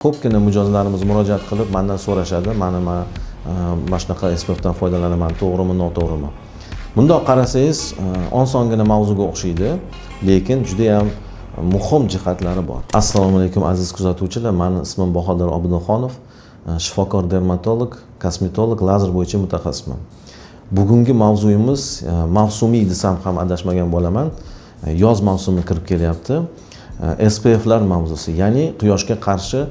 Ko'pgina mijozlarimiz murojaat qilib mendan so'rashadi, mana shunaqa SPF dan foydalanaman, to'g'rimi, noto'g'rimi? Bundoq qarasangiz, osongina mavzuga o'xshaydi, lekin juda ham muhim jihatlari bor. Assalomu alaykum aziz kuzatuvchilar, mening ismim Bahodir Obidxonov, shifokor dermatolog, kosmetolog, lazer bo'yicha mutaxassisman. Bugungi mavzuyimiz mavsumiy desam ham adashmagan bo'laman. Yoz mavsumi kirib kelyapti. SPFlar mavzusi, ya'ni quyoshga qarshi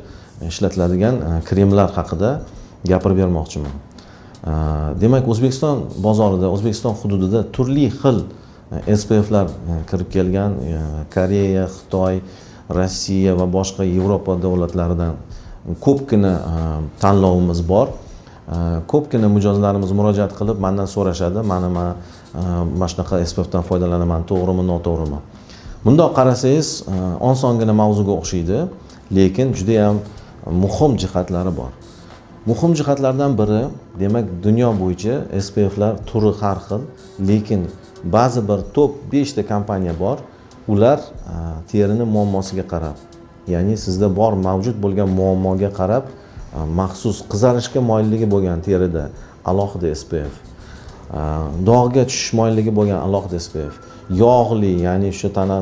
ishlatiladigan kremlar haqida gapirib bermoqchiman. Demak, O'zbekiston bozorida, O'zbekiston hududida turli xil SPFlar kirib kelgan. Koreya, Xitoy, Rossiya va boshqa Yevropa davlatlaridan ko'pgina tanlovimiz bor. Ko'pgina mijozlarimiz murojaat qilib mendan so'rashadi, mana shunaqa SPF dan foydalanaman, to'g'rimi, noto'g'rimi? Bundoq qarasangiz, osongina mavzuga o'xshaydi, lekin juda ham muhim jihatlari bor. Muhim jihatlardan biri, demak, dunyo bo'yicha SPFlar turi har xil, lekin ba'zi bir top 5 ta kompaniya bor. Ular terini muammosiga qarab, ya'ni sizda bor mavjud bo'lgan muammoga qarab, maxsus qizarishga moyilligi bo'lgan terida alohida SPF, dog'ga tushish moyilligi bo'lgan alohida SPF, yog'li, ya'ni shu tana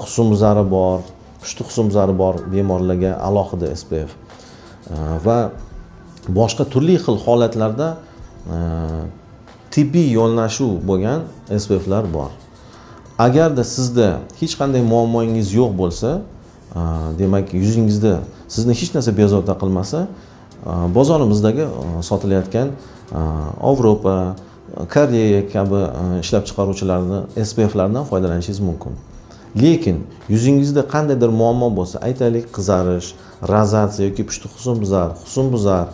husnbuzari bor, pushti husnbuzari bor bemorlarga alohida SPF va boshqa turli xil holatlarda tibbiy yondashuv bo'lgan SPFlar bor. Agarda sizda hech qanday muammongiz yo'q bo'lsa, demak, yuzingizda sizni hech narsa bezovta qilmasa, bozorimizdagi sotilayotgan Yevropa, Koreya kabi ishlab chiqaruvchilarning SPFlaridan foydalanishingiz mumkin. Lekin yuzingizda qandaydir muammo bo'lsa, aytaylik qizarish, rozatsiya yoki pushti husnbuzar,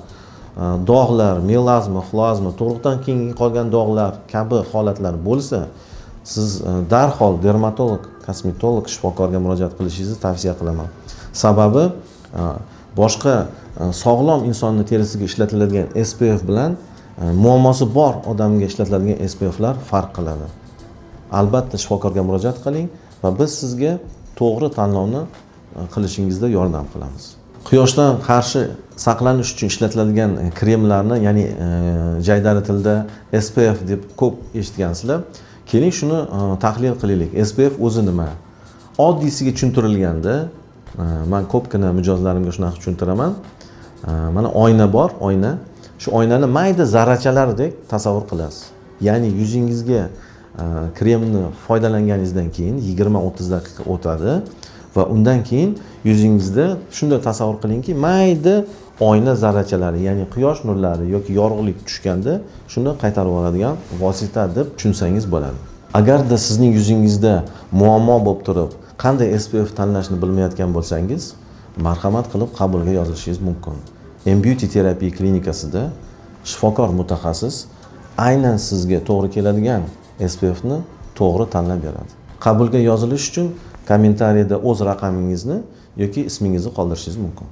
dog'lar, melazma, xlazma, tug'ruqdan keyin qolgan dog'lar kabi holatlar bo'lsa, siz darhol dermatolog, kosmetolog, shifokorga murojaat qilishingizni tavsiya qilaman. Sababi boshqa sog'lom insonning terisiga ishlatiladigan SPF bilan muammosi bor odamga ishlatiladigan SPFlar farq qiladi. Albatta shifokorga murojaat qiling va biz sizga to'g'ri tanlovni qilishingizda yordam qilamiz. Quyoshdan qarshi saqlanish uchun ishlatiladigan kremlarni, ya'ni jaydari tilda SPF deb ko'p eshitgansizlar. Keling shuni tahlil qilaylik. SPF o'zi nima? Oddiysiga tushuntirilganda, men ko'pgina mijozlarimga shunaqa tushuntiraman. Mana oyna bor, oyna. Shu oynani mayda zarrachalardek tasavvur qilasiz. Ya'ni yuzingizga kremni foydalanganingizdan keyin 20-30 daqiqa o'tadi va undan keyin yuzingizda shunday tasavvur qilingki, mayda oyna zarrachalari, ya'ni quyosh nurlari yoki yorug'lik tushganda shuni qaytarib oladigan vosita deb tushunsangiz bo'ladi. Agarda sizning yuzingizda muammo bo'lib turib, qanday SPF tanlashni bilmayotgan bo'lsangiz, marhamat qilib qabulga yozilishingiz mumkin. M-Beauty terapiya klinikasida shifokor mutaxassis aynan sizga to'g'ri keladigan SPFni to'g'ri tanlab beradi. Qabulga yozilish uchun kommentariyada o'z raqamingizni yoki ismingizni qoldirishingiz mumkin.